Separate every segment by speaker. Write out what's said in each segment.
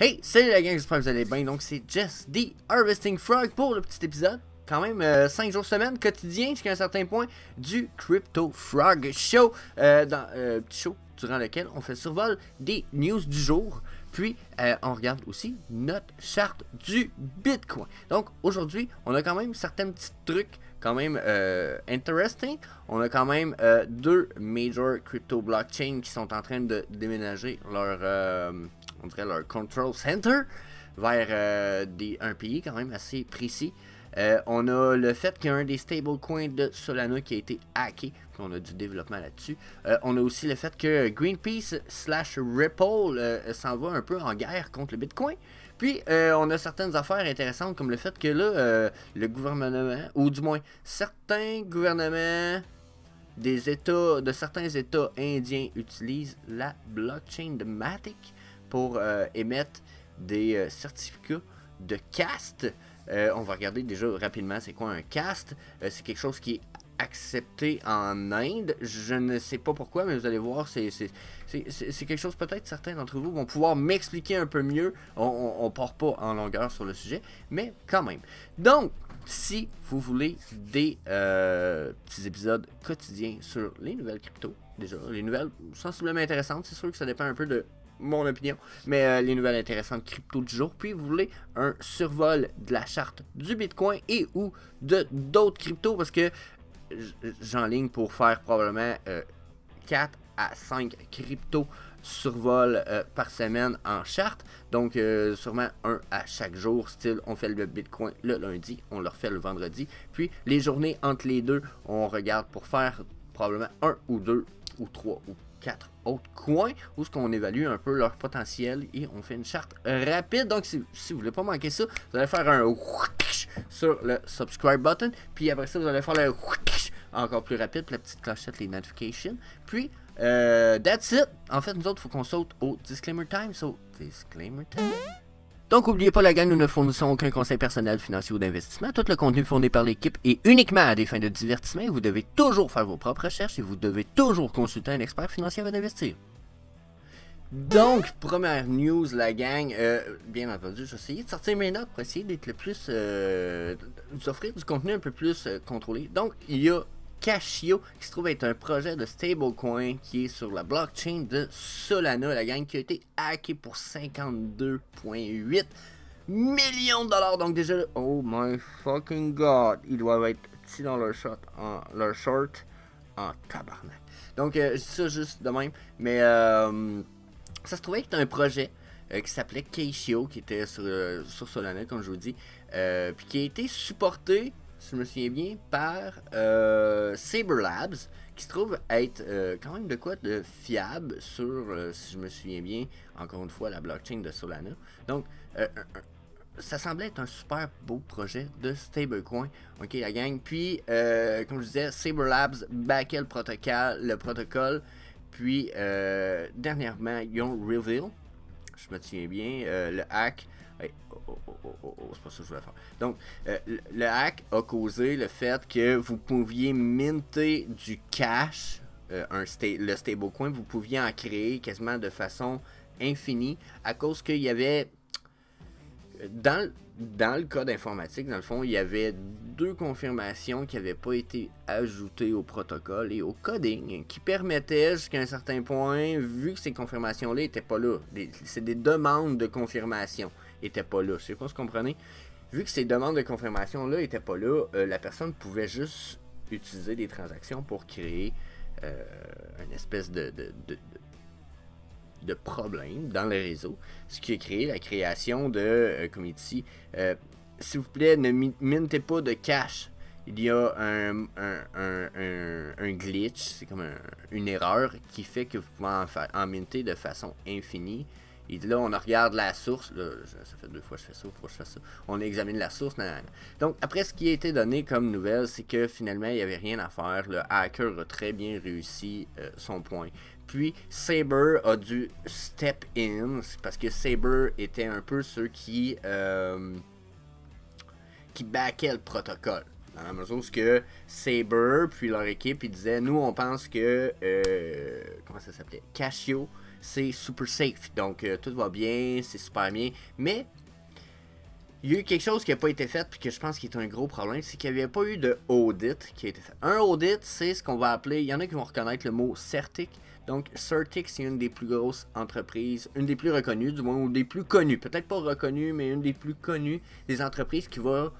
Speaker 1: Hey, salut la gang, j'espère que vous allez bien. Donc c'est Jess the Harvesting Frog pour le petit épisode. Quand même 5 jours semaine, quotidien jusqu'à un certain point du Crypto Frog Show. Petit show durant lequel on fait le survol des news du jour. Puis on regarde aussi notre charte du Bitcoin. Donc aujourd'hui, on a quand même certains petits trucs quand même interesting. On a quand même deux major crypto blockchains qui sont en train de déménager leur on dirait leur control center vers un pays quand même assez précis. On a le fait qu'il y a un des stablecoins de Solana qui a été hacké, on a du développement là-dessus. On a aussi le fait que Greenpeace / Ripple s'en va un peu en guerre contre le Bitcoin. Puis on a certaines affaires intéressantes comme le fait que là, le gouvernement, ou du moins certains gouvernements de certains États indiens utilisent la blockchain de Matic pour émettre des certificats de caste. On va regarder déjà rapidement c'est quoi un caste. C'est quelque chose qui est accepté en Inde. Je ne sais pas pourquoi, mais vous allez voir, c'est quelque chose, peut-être certains d'entre vous vont pouvoir m'expliquer un peu mieux. On part pas en longueur sur le sujet, mais quand même. Donc, si vous voulez des petits épisodes quotidiens sur les nouvelles crypto, déjà, les nouvelles sensiblement intéressantes, c'est sûr que ça dépend un peu de mon opinion, mais les nouvelles intéressantes crypto du jour, puis vous voulez un survol de la charte du Bitcoin et ou de d'autres cryptos, parce que j'enligne pour faire probablement 4 à 5 cryptos survol par semaine en charte, donc sûrement un à chaque jour, style on fait le Bitcoin le lundi, on le refait le vendredi, puis les journées entre les deux, on regarde pour faire probablement 1 ou 2 ou 3 ou 4 autres coins où ce qu'on évalue un peu leur potentiel et on fait une charte rapide. Donc si vous voulez pas manquer ça, vous allez faire un sur le subscribe button, puis après ça vous allez faire le encore plus rapide, puis la petite clochette, les notifications, puis that's it. En fait nous autres il faut qu'on saute au disclaimer time, so disclaimer time. Donc, n'oubliez pas la gang, nous ne fournissons aucun conseil personnel, financier ou d'investissement. Tout le contenu fourni par l'équipe est uniquement à des fins de divertissement. Vous devez toujours faire vos propres recherches et vous devez toujours consulter un expert financier avant d'investir. Donc, première news, la gang. Bien entendu, je vais essayer de sortir mes notes pour essayer d'être le plus... vous offrir du contenu un peu plus contrôlé. Donc, il y a Cashio, qui se trouve être un projet de stablecoin qui est sur la blockchain de Solana, la gang, qui a été hacké pour 52,8 millions de dollars. Donc déjà, oh my fucking god, ils doivent être petits dans leur short en tabarnak. Donc je dis ça juste de même, mais ça se trouvait être un projet qui s'appelait Cashio, qui était sur Solana, comme je vous dis, puis qui a été supporté, si je me souviens bien, par Saber Labs, qui se trouve être quand même de quoi de fiable sur, si je me souviens bien, encore une fois, la blockchain de Solana. Donc, ça semblait être un super beau projet de stablecoin, ok la gang. Puis, comme je disais, Saber Labs backait le protocole, puis dernièrement, ils ont reveal, je me souviens bien, le hack. C'est pas ça que je voulais faire. Donc, le hack a causé le fait que vous pouviez minter du cash, le stablecoin, vous pouviez en créer quasiment de façon infinie à cause qu'il y avait, dans le code informatique, dans le fond, il y avait deux confirmations qui n'avaient pas été ajoutées au protocole et au coding, qui permettaient jusqu'à un certain point, vu que ces confirmations-là n'étaient pas là, c'est des demandes de confirmation n'étaient pas là, je sais pas si vous comprenez. Vu que ces demandes de confirmation-là n'étaient pas là, la personne pouvait juste utiliser des transactions pour créer une espèce de problème dans le réseau, ce qui a créé la création de, comme ici, s'il vous plaît, ne mintez pas de cash. Il y a un glitch, c'est comme une erreur qui fait que vous pouvez en minter de façon infinie. Et là, on regarde la source. Là, ça fait 2 fois que je fais ça, 3 fois que je fais ça. On examine la source. Donc, après, ce qui a été donné comme nouvelle, c'est que finalement, il n'y avait rien à faire. Le hacker a très bien réussi son point. Puis, Saber a dû step in, parce que Saber était un peu ceux qui backaient le protocole. Dans la mesure où que Saber, puis leur équipe, ils disaient, nous, on pense que, comment ça s'appelait? Cashio c'est super safe. Donc, tout va bien, c'est super bien. Mais, il y a eu quelque chose qui n'a pas été fait, puis que je pense qui est un gros problème, c'est qu'il n'y avait pas eu de audit qui a été fait. Un audit, c'est ce qu'on va appeler, il y en a qui vont reconnaître le mot CERTIC. Donc, CERTIC, c'est une des plus grosses entreprises, une des plus reconnues, du moins, ou des plus connues. Peut-être pas reconnues, mais une des plus connues des entreprises qui va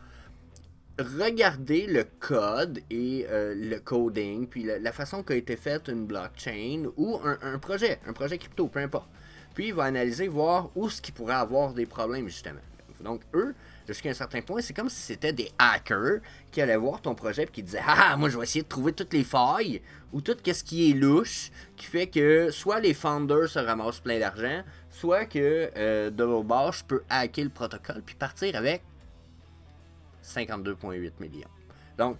Speaker 1: regarder le code et le coding, puis la façon qu'a été faite une blockchain ou un projet crypto, peu importe. Puis, il va analyser, voir où ce qui pourrait avoir des problèmes, justement. Donc, eux, jusqu'à un certain point, c'est comme si c'était des hackers qui allaient voir ton projet et qui disaient « Ah, moi, je vais essayer de trouver toutes les failles ou tout ce qui est louche qui fait que soit les founders se ramassent plein d'argent, soit que de l'autre bord, je peux hacker le protocole puis partir avec 52,8 millions. » Donc,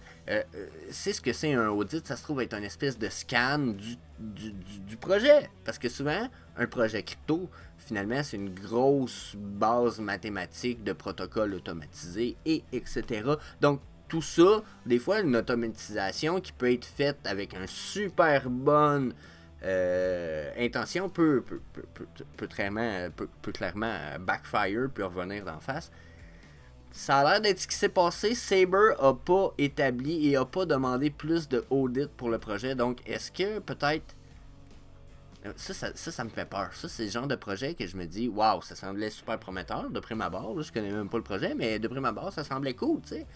Speaker 1: c'est ce que c'est un audit, ça se trouve être une espèce de scan du projet. Parce que souvent, un projet crypto, finalement, c'est une grosse base mathématique de protocoles automatisés et etc. Donc, tout ça, des fois, une automatisation qui peut être faite avec une super bonne intention peut clairement backfire, peut revenir d'en face. Ça a l'air d'être ce qui s'est passé. Saber a pas établi et a pas demandé plus de audit pour le projet. Donc, est-ce que peut-être... Ça me fait peur. Ça, c'est le genre de projet que je me dis, waouh, ça semblait super prometteur de prime abord. Là, je connais même pas le projet, mais de prime abord, ça semblait cool, tu sais.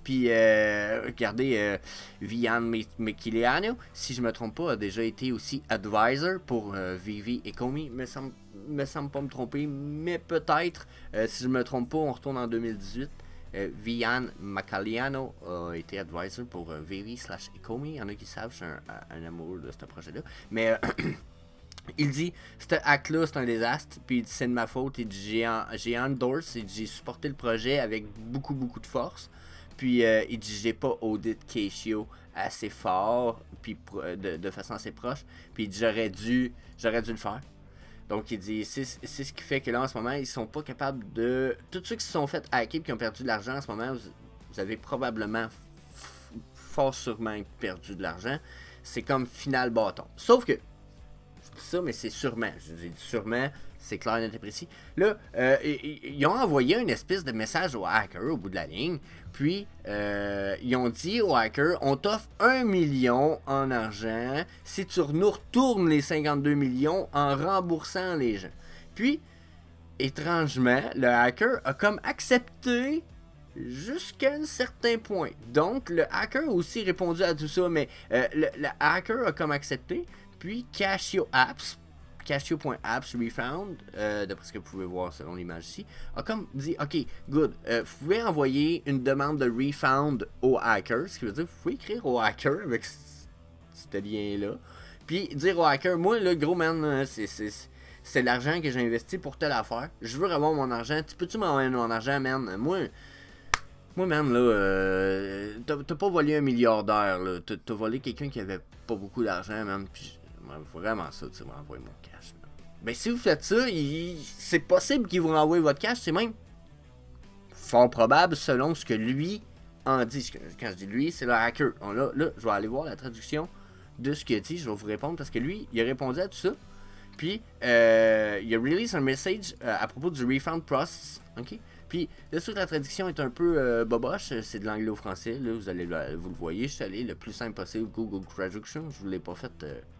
Speaker 1: Puis, regardez, Vian Mekiliano, si je me trompe pas, a déjà été aussi advisor pour Vivi et Comey. Me semble pas me tromper, mais peut-être, si je me trompe pas, on retourne en 2018. Vian Macaliano a été advisor pour Vivi / Ecomi. Il y en a qui savent, je suis un amoureux de ce projet-là. Mais il dit, ce hack-là, c'est un désastre. Puis il dit, c'est de ma faute. Il dit, j'ai endorsé. Il dit, j'ai supporté le projet avec beaucoup de force. Puis il dit, j'ai pas audit Casio assez fort, puis de façon assez proche. Puis il dit, j'aurais dû le faire. Donc il dit, c'est ce qui fait que là en ce moment, ils sont pas capables de... Tous ceux qui se sont fait hacker et qui ont perdu de l'argent en ce moment, vous avez probablement fort sûrement perdu de l'argent. C'est comme final bâton. Sauf que, je dis ça, mais c'est sûrement. J'ai dit sûrement, c'est clair, net et précis. Là, ils ont envoyé une espèce de message aux hackers au bout de la ligne. Puis, ils ont dit aux hackers, on t'offre 1 million en argent si tu nous retournes les 52 millions en remboursant les gens. Puis, étrangement, le hacker a comme accepté jusqu'à un certain point. Donc, le hacker a aussi répondu à tout ça, mais le hacker a comme accepté. Puis, Casio.apps refound, d'après ce que vous pouvez voir selon l'image ici, a comme dit, ok, good, vous pouvez envoyer une demande de refund au hacker, ce qui veut dire, vous pouvez écrire au hacker avec ce lien-là, puis dire au hacker, moi, le gros man, c'est l'argent que j'ai investi pour telle affaire, je veux revoir mon argent, peux-tu m'envoyer mon argent, man? Moi, man, là, t'as pas volé un milliardaire, là, t'as volé quelqu'un qui avait pas beaucoup d'argent, man, puis vraiment ça, tu sais, m'envoyer mon cash. Ben, si vous faites ça, c'est possible qu'il vous renvoie votre cash, c'est même fort probable selon ce que lui en dit. Quand je dis lui, c'est le hacker. Là, je vais aller voir la traduction de ce qu'il a dit, je vais vous répondre parce que lui, il a répondu à tout ça. Puis, il a release un message à propos du refund process, ok? Puis, là, sûr que la traduction est un peu boboche, c'est de l'anglais au français, là, vous le voyez, je suis allé le plus simple possible, Google Traduction, je ne l'ai pas fait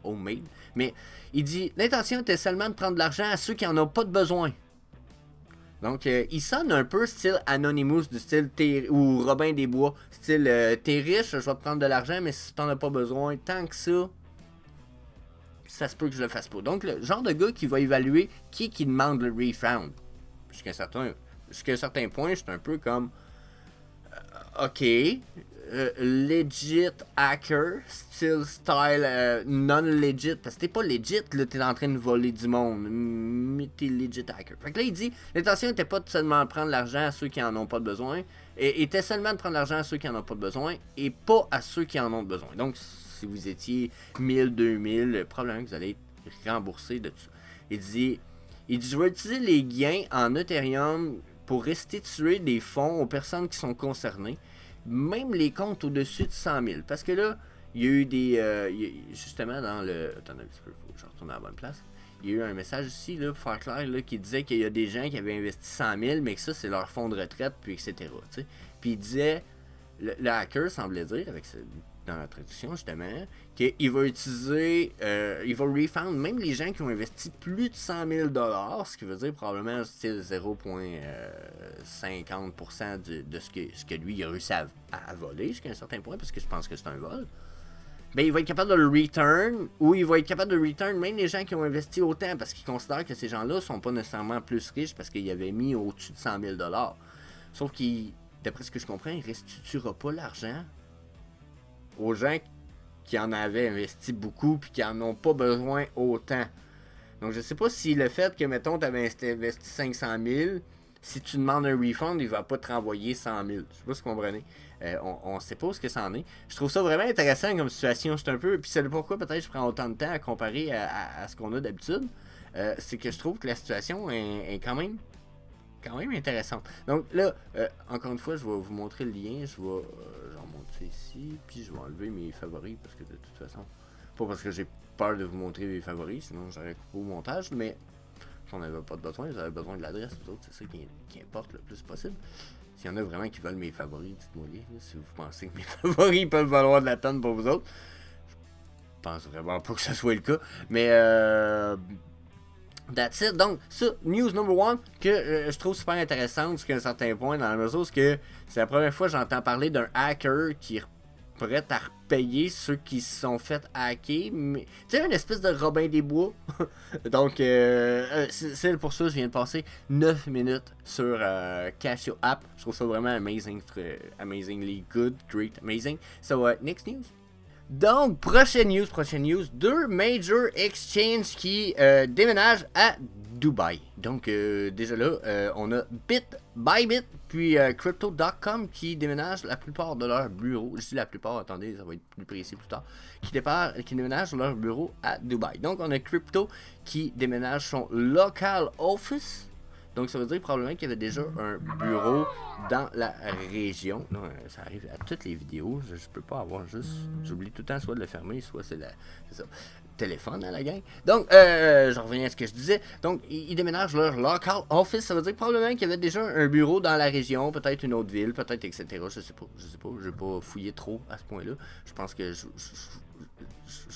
Speaker 1: homemade, mais il dit, l'intention était seulement de prendre de l'argent à ceux qui en ont pas de besoin. Donc, il sonne un peu style Anonymous, du style ou Robin des Bois, style, t'es riche, je vais te prendre de l'argent, mais si t'en as pas besoin, tant que ça se peut que je le fasse pas. Donc, le genre de gars qui va évaluer qui demande le refund, jusqu'à un certain point, je suis un peu comme ok, legit hacker, still style non-legit, parce que t'es pas legit, là, t'es en train de voler du monde, mais t'es legit hacker. Fait que là, il dit, l'intention n'était pas de seulement prendre l'argent à ceux qui en ont pas de besoin, et était seulement de prendre l'argent à ceux qui en ont pas de besoin, et pas à ceux qui en ont besoin. Donc, si vous étiez 1000, 2000, probablement que vous allez être remboursé de tout. Il dit, je vais utiliser les gains en Ethereum pour restituer des fonds aux personnes qui sont concernées, même les comptes au-dessus de 100 000. Parce que là, il y a eu des... justement, dans le... Attendez un petit peu, faut que je retourne à la bonne place. il y a eu un message ici, là, pour faire clair, là, qui disait qu'il y a des gens qui avaient investi 100 000, mais que ça, c'est leur fonds de retraite, puis etc. T'sais. Puis il disait, le hacker semblait dire, dans la traduction justement, qu'il va utiliser, il va refund même les gens qui ont investi plus de 100 000 $, ce qui veut dire probablement style 0,50% de ce que lui il a réussi à voler jusqu'à un certain point, parce que je pense que c'est un vol. Ben, il va être capable de le return, ou il va être capable de return même les gens qui ont investi autant, parce qu'il considère que ces gens-là sont pas nécessairement plus riches parce qu'ils avaient mis au-dessus de 100 000 $. Sauf qu'il, d'après ce que je comprends, il restituera pas l'argent aux gens qui en avaient investi beaucoup puis qui en ont pas besoin autant. Donc je sais pas si le fait que, mettons, tu avais investi 500 000, si tu demandes un refund, il va pas te renvoyer 100 000. Je sais pas si vous comprenez. On sait pas ce que ça en est. Je trouve ça vraiment intéressant comme situation. Je suis un peu... Puis c'est pourquoi peut-être je prends autant de temps à comparer à ce qu'on a d'habitude. C'est que je trouve que la situation est quand même intéressante. Donc là, encore une fois, je vais vous montrer le lien. Je vais j'en monte ici, puis je vais enlever mes favoris, parce que de toute façon, pas parce que j'ai peur de vous montrer mes favoris, sinon j'aurais coupé au montage, mais j'en avais pas de besoin, j'avais besoin de l'adresse, vous autres, c'est ça qui importe le plus possible. S'il y en a vraiment qui veulent mes favoris, dites-moi les, si vous pensez que mes favoris peuvent valoir de la tonne pour vous autres. Je pense vraiment pas que ce soit le cas, mais that's it. Donc, ça, news number one, que je trouve super intéressante jusqu'à un certain point, dans la mesure où c'est la première fois que j'entends parler d'un hacker qui est prêt à repayer ceux qui se sont fait hacker. Mais tu sais, une espèce de Robin des Bois. Donc, c'est pour ça que je viens de passer 9 minutes sur Casio App. Je trouve ça vraiment amazingly good, great, amazing. So, next news. Donc, prochaine news, deux major exchanges qui déménagent à Dubaï. Donc, déjà là, on a Bybit, puis Crypto.com qui déménagent la plupart de leurs bureaux. Je dis la plupart, attendez, ça va être plus précis plus tard. Qui déménagent leur bureau à Dubaï. Donc, on a Crypto qui déménage son local office. Donc, ça veut dire probablement qu'il y avait déjà un bureau dans la région. Non, ça arrive à toutes les vidéos. Je peux pas avoir juste... J'oublie tout le temps soit de le fermer, soit c'est ça. Téléphone à la gang. Donc, je reviens à ce que je disais. Donc, ils déménagent leur local office. Ça veut dire probablement qu'il y avait déjà un bureau dans la région, peut-être une autre ville, peut-être, etc. Je sais pas. Je vais pas fouiller trop à ce point-là. Je pense que je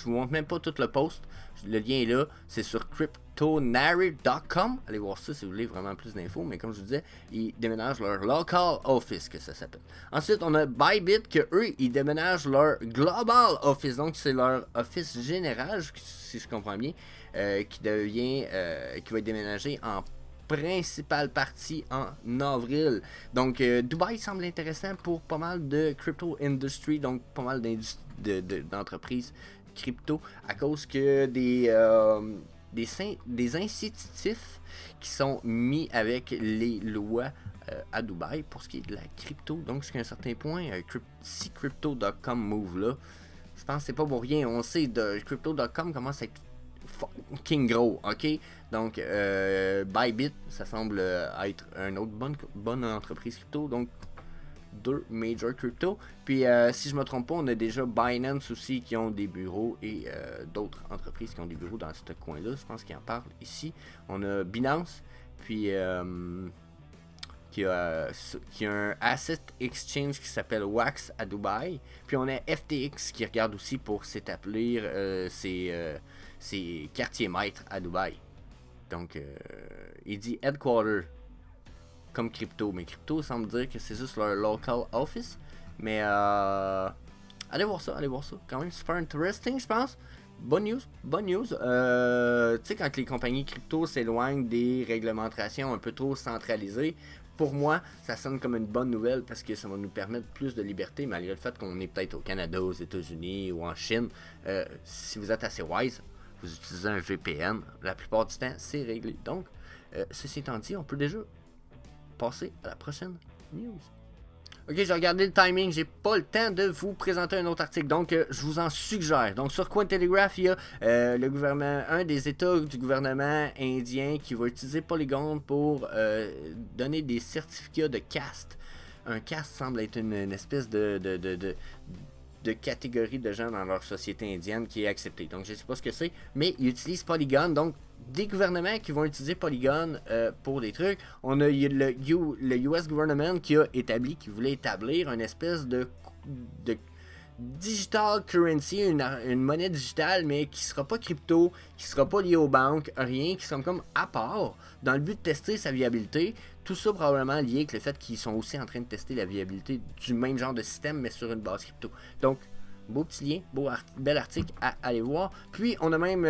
Speaker 1: vous montre même pas tout le post. Le lien est là. C'est sur cryptonary.com. Allez voir ça si vous voulez vraiment plus d'infos. Mais comme je vous disais, ils déménagent leur local office, que ça s'appelle. Ensuite, on a Bybit, que eux, ils déménagent leur global office. Donc, c'est leur office général, si je comprends bien, qui va être déménagé en principale partie en avril. Donc, Dubaï semble intéressant pour pas mal de crypto industry, donc pas mal d'entreprises crypto, à cause que des incitatifs qui sont mis avec les lois à Dubaï pour ce qui est de la crypto. Donc, jusqu'à un certain point, si Crypto.com move là, je pense que c'est pas pour rien. On sait de Crypto.com commence à être fucking gros, ok? Donc, Bybit, ça semble être une autre bonne entreprise crypto. Donc, deux major crypto. Puis, si je me trompe pas, on a déjà Binance aussi qui ont des bureaux et d'autres entreprises qui ont des bureaux dans ce coin-là. Je pense qu'ils en parlent ici. On a Binance, puis qui a un asset exchange qui s'appelle Wax à Dubaï. Puis on a FTX qui regarde aussi pour s'établir ses quartiers maîtres à Dubaï. Donc, il dit headquarter comme crypto, mais crypto semble dire que c'est juste leur local office. Mais allez voir ça, quand même super interesting, je pense. Bonne news. Tu sais, quand les compagnies crypto s'éloignent des réglementations un peu trop centralisées, pour moi, ça sonne comme une bonne nouvelle parce que ça va nous permettre plus de liberté, malgré le fait qu'on est peut-être au Canada, aux États-Unis ou en Chine. Si vous êtes assez wise, vous utilisez un VPN, la plupart du temps, c'est réglé. Donc, ceci étant dit, on peut déjà passer à la prochaine news. Ok, j'ai regardé le timing, j'ai pas le temps de vous présenter un autre article, donc je vous en suggère. Donc sur Cointelegraph, il y a le gouvernement, un des états du gouvernement indien qui va utiliser Polygon pour donner des certificats de caste. Un caste semble être une espèce de de catégorie de gens dans leur société indienne qui est acceptée. Donc je sais pas ce que c'est, mais ils utilisent Polygon. Donc des gouvernements qui vont utiliser Polygon pour des trucs. On a le US government qui voulait établir une espèce de digital currency, une monnaie digitale, mais qui sera pas crypto, qui sera pas liée aux banques, rien, qui sera comme à part, dans le but de tester sa viabilité. Tout ça probablement lié avec le fait qu'ils sont aussi en train de tester la viabilité du même genre de système, mais sur une base crypto. Donc, beau petit lien, bel article à aller voir. Puis, on a même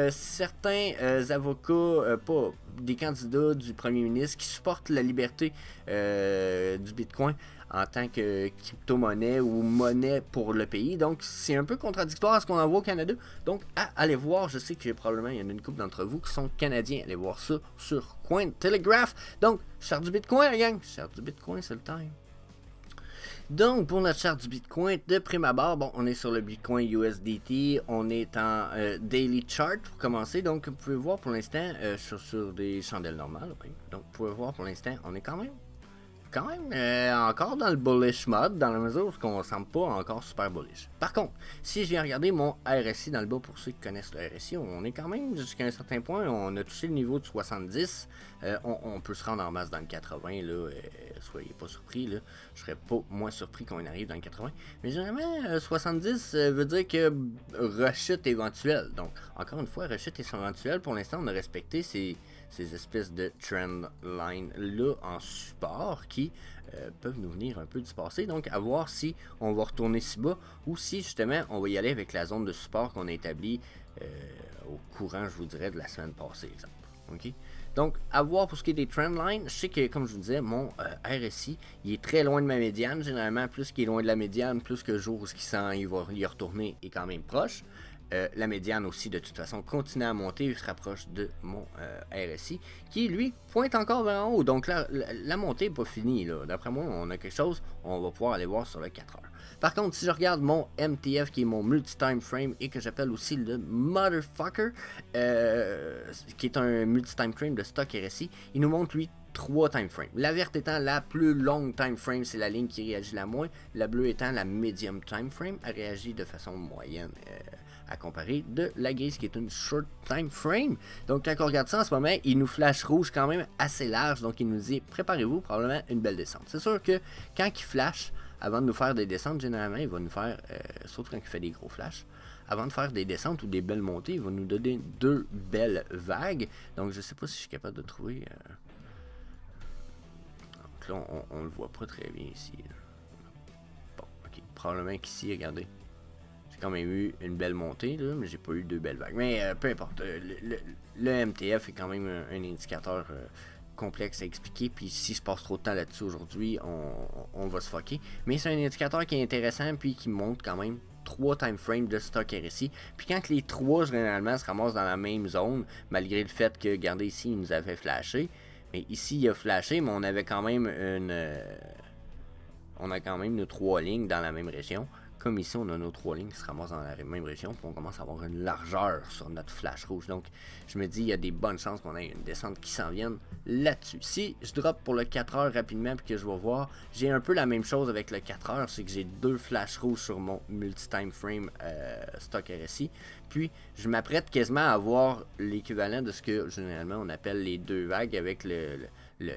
Speaker 1: certains avocats, pas des candidats du premier ministre, qui supportent la liberté du Bitcoin en tant que crypto-monnaie ou monnaie pour le pays. Donc, c'est un peu contradictoire à ce qu'on en voit au Canada. Donc, allez voir. Je sais que probablement, il y en a une couple d'entre vous qui sont canadiens. Allez voir ça sur Cointelegraph. Donc, charte du Bitcoin, la gang. Charte du Bitcoin, c'est le time. Donc, pour notre charte du Bitcoin, de prime abord, bon, on est sur le Bitcoin USDT, on est en Daily Chart pour commencer. Donc, vous pouvez voir pour l'instant, sur des chandelles normales. Okay. Donc, vous pouvez voir pour l'instant, on est quand même encore dans le bullish mode, dans la mesure où on ne semble pas encore super bullish. Par contre, si je viens regarder mon RSI dans le bas, pour ceux qui connaissent le RSI, on est quand même jusqu'à un certain point, on a touché le niveau de 70, on peut se rendre en masse dans le 80, là, soyez pas surpris, là. Je serais pas moins surpris qu'on arrive dans le 80, mais généralement, 70 veut dire que rechute éventuelle. Donc, encore une fois, rechute éventuelle, pour l'instant, on a respecté ces espèces de trend line là en support qui peuvent nous venir un peu du passé. Donc à voir si on va retourner si bas ou si justement on va y aller avec la zone de support qu'on a établie au courant, je vous dirais, de la semaine passée, exemple. Okay? Donc à voir pour ce qui est des trend lines. Je sais que, comme je vous disais, mon RSI il est très loin de ma médiane. Généralement, plus qu'il est loin de la médiane, plus que le jour où il va y retourner est quand même proche. La médiane aussi, de toute façon, continue à monter, il se rapproche de mon RSI, qui, lui, pointe encore vers en haut. Donc, là, la montée n'est pas finie. D'après moi, on a quelque chose, on va pouvoir aller voir sur le 4 heures. Par contre, si je regarde mon MTF, qui est mon multi-time frame, et que j'appelle aussi le Motherfucker, qui est un multi-time frame de stock RSI, il nous montre, lui, 3 time frames. La verte étant la plus longue time frame, c'est la ligne qui réagit la moins. La bleue étant la medium time frame, elle réagit de façon moyenne à comparer de la grise qui est une short time frame. Donc quand on regarde ça en ce moment, il nous flash rouge quand même assez large. Donc il nous dit préparez-vous, probablement une belle descente. C'est sûr que quand il flash, avant de nous faire des descentes, généralement il va nous faire, surtout quand il fait des gros flashs, avant de faire des descentes ou des belles montées, il va nous donner 2 belles vagues. Donc je sais pas si je suis capable de trouver... Donc là on le voit pas très bien ici. Bon, ok, probablement qu'ici, regardez. Quand même eu une belle montée, là, mais j'ai pas eu 2 belles vagues. Mais peu importe, le MTF est quand même un indicateur complexe à expliquer, puis si je passe trop de temps là-dessus aujourd'hui, on va se fucker. Mais c'est un indicateur qui est intéressant, puis qui montre quand même 3 time frames de stock RSI. Puis quand les 3 généralement se ramassent dans la même zone, malgré le fait que, regardez ici, il nous avait flashé. Mais ici, il a flashé, mais on avait quand même on a quand même nos 3 lignes dans la même région. Comme ici, on a nos 3 lignes qui se ramassent dans la même région, puis on commence à avoir une largeur sur notre flash rouge. Donc, je me dis, il y a des bonnes chances qu'on ait une descente qui s'en vienne là-dessus. Si je drop pour le 4 heures rapidement, puis que je vais voir, j'ai un peu la même chose avec le 4 heures, c'est que j'ai 2 flashs rouges sur mon multi-time frame stock RSI. Puis, je m'apprête quasiment à avoir l'équivalent de ce que, généralement, on appelle les 2 vagues avec le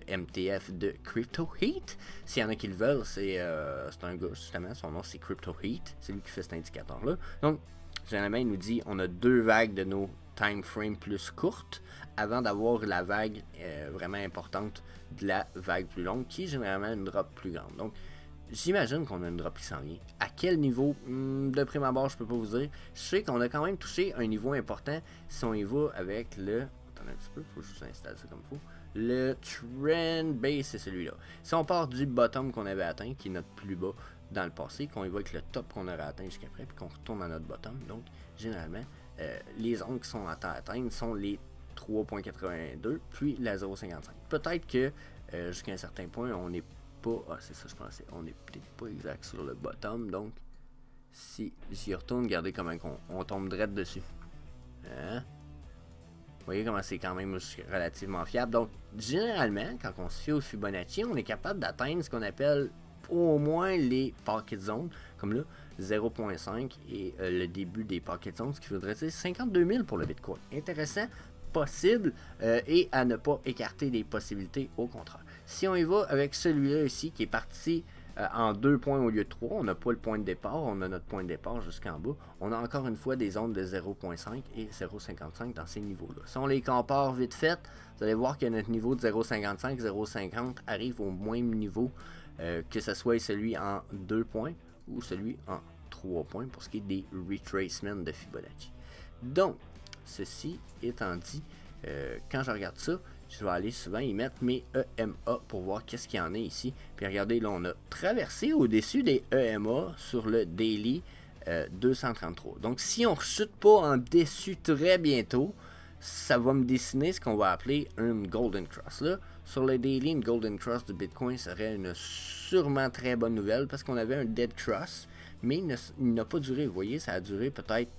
Speaker 1: MTF de Crypto Heat. S'il y en a qui le veulent, c'est un gars, justement, son nom c'est Crypto Heat, c'est lui qui fait cet indicateur-là. Donc, généralement, il nous dit on a 2 vagues de nos time frames plus courtes avant d'avoir la vague vraiment importante de la vague plus longue, qui est généralement une drop plus grande. Donc, j'imagine qu'on a une drop qui s'en vient. À quel niveau, de prime abord, je peux pas vous dire. Je sais qu'on a quand même touché un niveau important si on y va avec le... Attendez un petit peu, faut que je vous installe ça comme il faut. Le trend base, c'est celui-là. Si on part du bottom qu'on avait atteint, qui est notre plus bas dans le passé, qu'on y va avec le top qu'on aurait atteint jusqu'après, puis qu'on retourne à notre bottom, donc généralement, les zones qui sont à atteindre sont les 3.82, puis la 0.55. Peut-être que jusqu'à un certain point, on n'est pas... Ah, c'est ça je pensais. On n'est peut-être pas exact sur le bottom, donc si j'y retourne, regardez comment on tombe direct dessus. Hein? Vous voyez comment c'est quand même relativement fiable. Donc, généralement, quand on se fie au Fibonacci, on est capable d'atteindre ce qu'on appelle au moins les pocket zones, comme là, 0.5 et le début des pocket zones, ce qui voudrait dire 52 000 pour le Bitcoin. Intéressant, possible et à ne pas écarter les possibilités, au contraire. Si on y va avec celui-là ici qui est parti en 2 points au lieu de 3, on n'a pas le point de départ, on a notre point de départ jusqu'en bas. On a encore une fois des zones de 0.5 et 0.55 dans ces niveaux-là. Si on les compare vite fait, vous allez voir que notre niveau de 0.55, 0.50 arrive au même niveau que ce soit celui en 2 points ou celui en 3 points pour ce qui est des retracements de Fibonacci. Donc, ceci étant dit, quand je regarde ça, je vais aller souvent y mettre mes EMA pour voir qu'est-ce qu'il y en a ici. Puis regardez, là, on a traversé au-dessus des EMA sur le daily 233. Donc, si on ne rechute pas en dessus très bientôt, ça va me dessiner ce qu'on va appeler une Golden Cross. Là, sur le daily, une Golden Cross de Bitcoin serait une sûrement très bonne nouvelle parce qu'on avait un Dead Cross, mais il n'a pas duré. Vous voyez, ça a duré peut-être...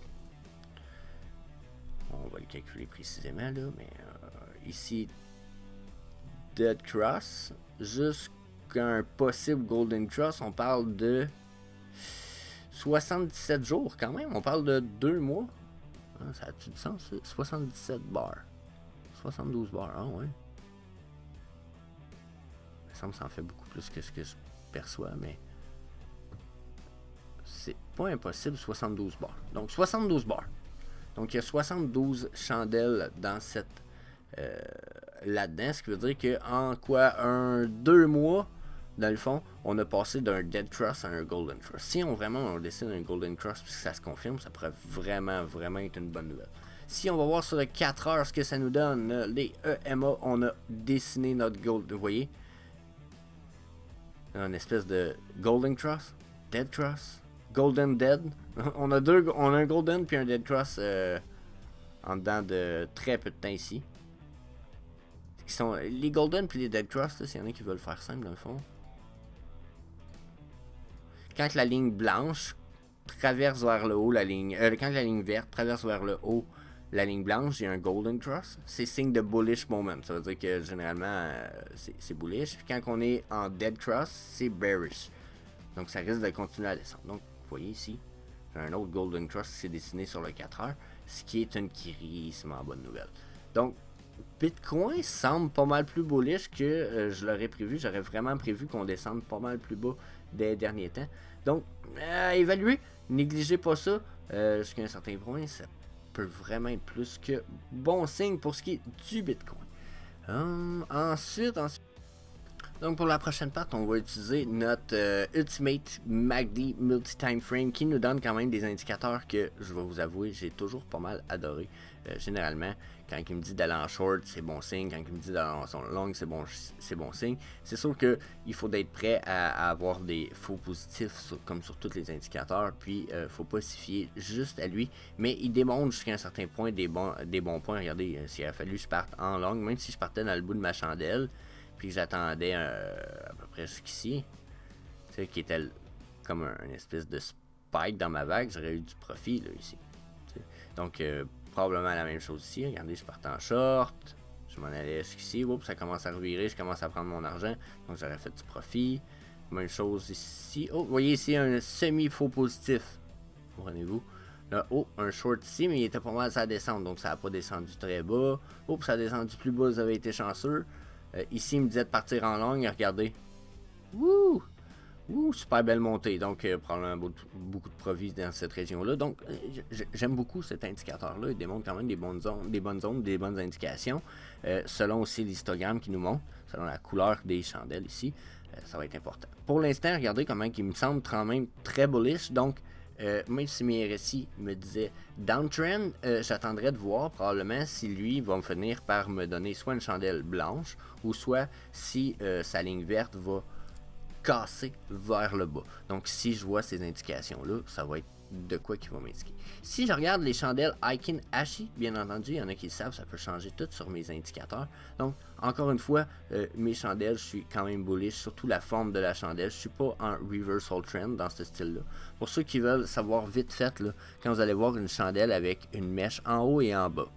Speaker 1: On va le calculer précisément, là, mais ici... Dead Cross jusqu'à un possible Golden Cross, on parle de 77 jours quand même, on parle de 2 mois. Hein, ça a-tu du sens? 77 bars. 72 bars, ah ouais. Il me semble que ça en fait beaucoup plus que ce que je perçois, mais c'est pas impossible, 72 bars. Donc 72 bars. Donc il y a 72 chandelles dans cette là-dedans, ce qui veut dire qu'en quoi 2 mois, dans le fond, on a passé d'un Dead Cross à un Golden Cross. Si on décide un Golden Cross puis que ça se confirme, ça pourrait vraiment être une bonne nouvelle. Si on va voir sur le 4 heures ce que ça nous donne, les EMA, on a dessiné notre Gold, vous voyez, une espèce de Golden Cross, Dead Cross, Golden Dead. On a un Golden puis un Dead Cross en dedans de très peu de temps ici. Qui sont les Golden puis les Dead Cross, s'il y en a qui veulent faire simple dans le fond. Quand la ligne blanche traverse vers le haut la ligne, quand la ligne verte traverse vers le haut la ligne blanche, il y a un Golden Cross. C'est signe de bullish moment. Ça veut dire que généralement c'est bullish. Puis quand on est en Dead Cross, c'est bearish. Donc ça risque de continuer à descendre. Donc vous voyez ici, j'ai un autre Golden Cross qui s'est dessiné sur le 4 heures, ce qui est une crissement bonne nouvelle. Donc Bitcoin semble pas mal plus bullish que je l'aurais prévu. J'aurais vraiment prévu qu'on descende pas mal plus bas des derniers temps. Donc, évaluer, négligez pas ça. Jusqu'à un certain point, ça peut vraiment être plus que bon signe pour ce qui est du Bitcoin. Ensuite, donc pour la prochaine part, on va utiliser notre Ultimate MACD Multi-Time Frame qui nous donne quand même des indicateurs que, je vais vous avouer, j'ai toujours pas mal adoré. Généralement, quand il me dit d'aller en short, c'est bon signe. Quand il me dit d'aller en long, c'est bon signe. C'est sûr qu'il faut être prêt à avoir des faux positifs comme sur tous les indicateurs. Puis, il ne faut pas s'y fier juste à lui. Mais il démontre jusqu'à un certain point des bons points. Regardez, s'il a fallu que je parte en long, même si je partais dans le bout de ma chandelle, puis que j'attendais à peu près jusqu'ici, tu sais, qui était comme une espèce de spike dans ma vague, j'aurais eu du profit là, ici. T'sais. Donc, probablement la même chose ici. Regardez, je partais en short, je m'en allais jusqu'ici, oups, ça commence à revirer, je commence à prendre mon argent, donc j'aurais fait du profit. Même chose ici. Oh, vous voyez ici un semi-faux positif. Comprenez-vous? Là, oh, un short ici, mais il était pas mal à descendre, donc ça n'a pas descendu très bas. Oups, ça a descendu plus bas, vous avez été chanceux. Ici, il me disait de partir en longue, regardez. Wouh! Ouh, super belle montée, donc probablement beaucoup de profit dans cette région-là. Donc, j'aime beaucoup cet indicateur-là. Il démontre quand même des bonnes zones, des bonnes indications, selon aussi l'histogramme qui nous montre, selon la couleur des chandelles ici. Ça va être important. Pour l'instant, regardez comment il me semble quand même très bullish. Donc, même si mes RSI me disaient downtrend, j'attendrai de voir probablement si lui va me finir par me donner soit une chandelle blanche ou soit si sa ligne verte va casser vers le bas. Donc si je vois ces indications-là, ça va être de quoi qui va m'indiquer. Si je regarde les chandelles Aikin Ashi, bien entendu, il y en a qui le savent, ça peut changer tout sur mes indicateurs. Donc, encore une fois, mes chandelles, je suis quand même bullish, surtout la forme de la chandelle. Je suis pas en reversal trend dans ce style-là. Pour ceux qui veulent savoir vite fait, là, quand vous allez voir une chandelle avec une mèche en haut et en bas,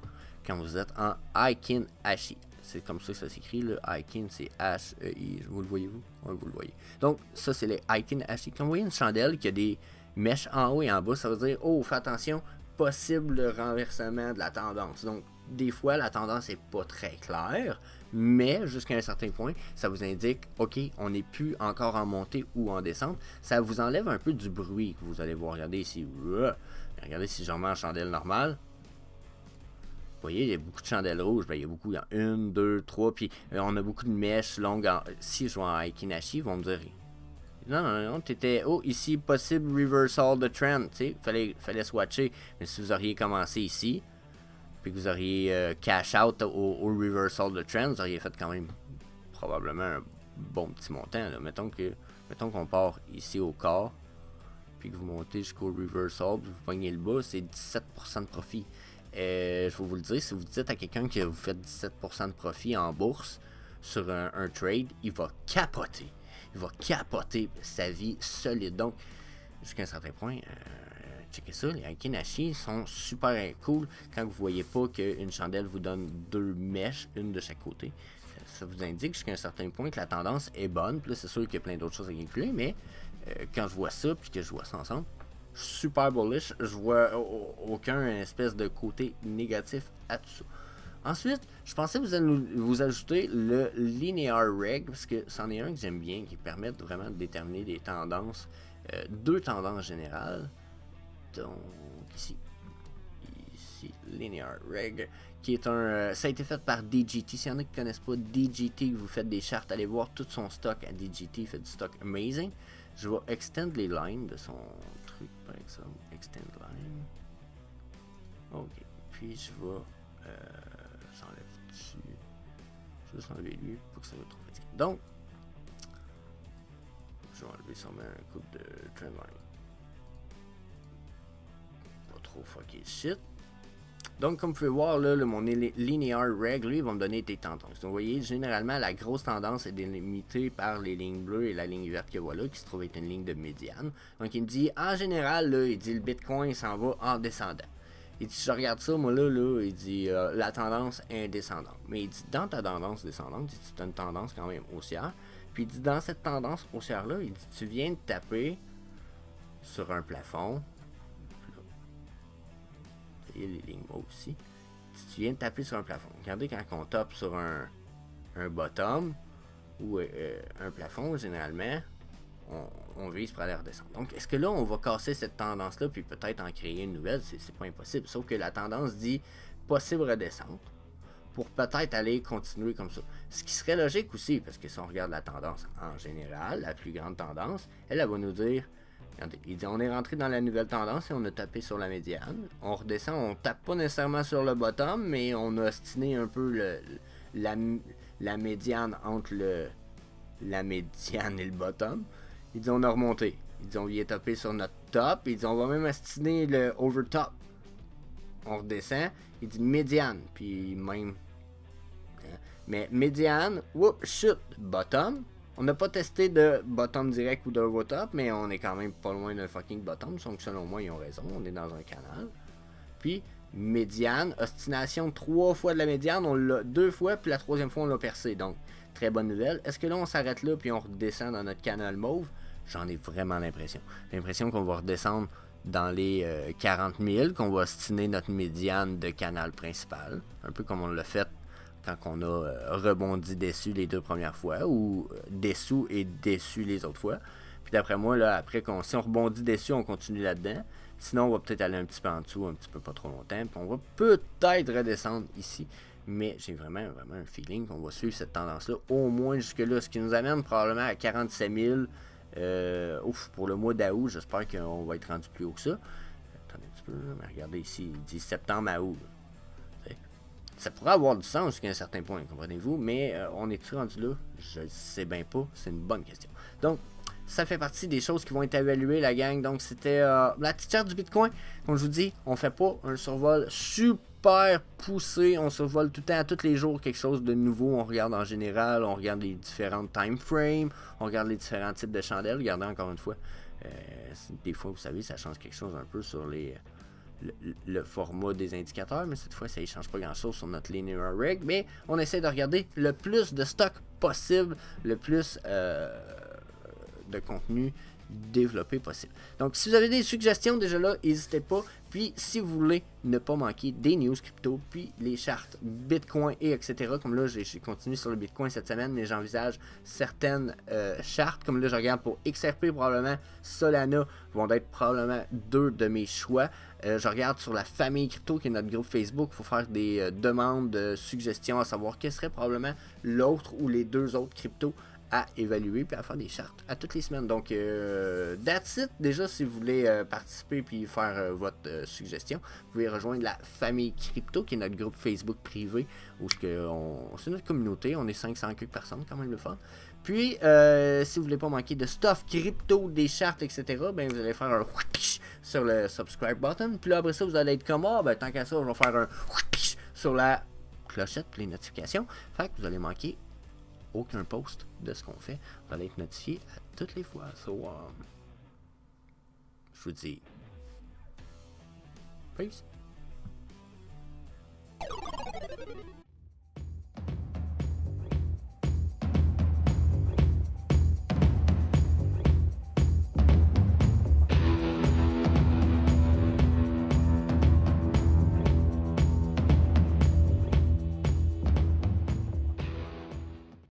Speaker 1: quand vous êtes en Aikin Ashi. C'est comme ça que ça s'écrit, le Aikin, c'est H-E-I, vous le voyez-vous? Oui, vous le voyez. Donc, ça, c'est les Aikin Ashi. Quand vous voyez une chandelle qui a des mèche en haut et en bas, ça veut dire, oh, fais attention, possible renversement de la tendance. Donc, des fois, la tendance n'est pas très claire, mais jusqu'à un certain point, ça vous indique, ok, on n'est plus encore en montée ou en descente. Ça vous enlève un peu du bruit que vous allez voir. Regardez ici. Regardez si je remets en chandelle normale. Vous voyez, il y a beaucoup de chandelles rouges. Ben, il y a beaucoup, il y en a 1, 2, 3. Puis on a beaucoup de mèches longues. Si je vois en Aikinashi, ils vont me dire, non, t'étais, oh, ici, possible reversal de trend. Tu sais, fallait swatcher. Mais si vous auriez commencé ici, puis que vous auriez cash out au reversal de trend, vous auriez fait quand même probablement un bon petit montant. Là. Mettons qu'on part ici au corps, puis que vous montez jusqu'au reversal, puis vous pognez le bas, c'est 17% de profit. Je vais vous le dire, si vous dites à quelqu'un que vous faites 17% de profit en bourse sur un trade, il va capoter. Il va capoter sa vie solide. Donc, jusqu'à un certain point, checkez ça, les Aikinashi sont super cool quand vous voyez pas qu'une chandelle vous donne 2 mèches, une de chaque côté. Ça vous indique jusqu'à un certain point que la tendance est bonne. Puis là, c'est sûr qu'il y a plein d'autres choses à calculer, mais quand je vois ça, puis que je vois ça ensemble, super bullish, je vois aucun espèce de côté négatif à tout ça. Ensuite, je pensais vous ajouter le Linear Reg, parce que c'en est un que j'aime bien, qui permet vraiment de déterminer des tendances, 2 tendances générales. Donc, ici, Linear Reg, qui est ça a été fait par DGT. S'il y en a qui ne connaissent pas DGT, vous faites des chartes, allez voir tout son stock à DGT, il fait du stock amazing. Je vais extend les lines de son truc, par exemple, extend line. Ok, puis je vais, j'enlève dessus, je vais juste enlever lui pour que ça soit trop fatigué. Donc, je vais enlever sûrement un coup de trendline. Pas trop fucké shit. Donc, comme vous pouvez voir, là, mon Linear Reg, lui, il va me donner des tendances. Donc, vous voyez, généralement, la grosse tendance est délimitée par les lignes bleues et la ligne verte que voilà, qui se trouve être une ligne de médiane. Donc, il me dit, en général, là, il dit, le Bitcoin s'en va en descendant. Il dit, je regarde ça, moi, là, il dit, la tendance est descendante. Mais il dit, dans ta tendance descendante, il dit, tu as une tendance quand même haussière. Puis, il dit, dans cette tendance haussière-là, il dit, tu viens de taper sur un plafond. Les lignes aussi. Si tu viens de taper sur un plafond, regardez quand on tape sur un bottom ou un plafond, généralement, on vise pour aller redescendre. Donc, est-ce que là, on va casser cette tendance-là puis peut-être en créer une nouvelle? C'est pas impossible. Sauf que la tendance dit possible redescente pour peut-être aller continuer comme ça. Ce qui serait logique aussi, parce que si on regarde la tendance en général, la plus grande tendance, elle va nous dire. Il dit, on est rentré dans la nouvelle tendance et on a tapé sur la médiane. On redescend, on tape pas nécessairement sur le bottom, mais on a ostiné un peu la médiane entre la médiane et le bottom. Il dit, on a remonté. Il dit, on vient taper sur notre top. Il dit, on va même ostiner le overtop. On redescend. Il dit, médiane. Puis même. Mais médiane, whoop, chute, bottom. On n'a pas testé de bottom direct ou d'overtop, mais on est quand même pas loin d'un fucking bottom. Donc selon moi, ils ont raison. On est dans un canal. Puis, médiane, ostination 3 fois de la médiane. On l'a 2 fois, puis la 3e fois, on l'a percé. Donc, très bonne nouvelle. Est-ce que là, on s'arrête là, puis on redescend dans notre canal mauve? J'en ai vraiment l'impression. L'impression qu'on va redescendre dans les 40 000, qu'on va ostiner notre médiane de canal principal. Un peu comme on l'a fait quand on a rebondi déçu les 2 premières fois, ou dessous et déçu les autres fois. Puis d'après moi, là, après, si on rebondit déçu, on continue là-dedans. Sinon, on va peut-être aller un petit peu en dessous, un petit peu pas trop longtemps. Puis on va peut-être redescendre ici. Mais j'ai vraiment un feeling qu'on va suivre cette tendance-là, au moins jusque-là. Ce qui nous amène probablement à 47 000 pour le mois d'août. J'espère qu'on va être rendu plus haut que ça. Attendez un petit peu, mais regardez ici, il dit septembre à août. Ça pourrait avoir du sens jusqu'à un certain point, comprenez-vous, mais on est-tu rendu là? Je ne sais bien pas, c'est une bonne question. Donc, ça fait partie des choses qui vont être évaluées, la gang. Donc, c'était la petite charte du Bitcoin. Comme je vous dis, on ne fait pas un survol super poussé. On survole tout le temps, tous les jours, quelque chose de nouveau. On regarde en général, on regarde les différentes time frames, on regarde les différents types de chandelles. Regardez encore une fois, des fois, vous savez, ça change quelque chose un peu sur le format des indicateurs, mais cette fois ça ne change pas grand chose sur notre Linear Reg, mais on essaie de regarder le plus de stock possible, le plus de contenu développé possible. Donc, si vous avez des suggestions déjà là, n'hésitez pas. Puis, si vous voulez ne pas manquer des news crypto, puis les chartes Bitcoin et etc. Comme là, j'ai continué sur le Bitcoin cette semaine, mais j'envisage certaines chartes. Comme là, je regarde pour XRP, probablement Solana vont être probablement deux de mes choix. Je regarde sur la famille crypto qui est notre groupe Facebook. Il faut faire des demandes, suggestions, à savoir quel serait probablement l'autre ou les deux autres cryptos à évaluer puis à faire des chartes à toutes les semaines. Donc, that's it. Déjà, si vous voulez participer puis faire votre suggestion, vous pouvez rejoindre la famille crypto qui est notre groupe Facebook privé où c'est notre communauté. On est 500 quelques personnes, quand même le fun. Puis, si vous voulez pas manquer de stuff crypto, des chartes, etc., ben vous allez faire un sur le subscribe button. Puis là, après ça, vous allez être comme ben tant qu'à ça, je vais faire un sur la clochette pour les notifications. Fait que vous allez manquer aucun post de ce qu'on fait. Vous allez être notifié à toutes les fois. So, je vous dis peace.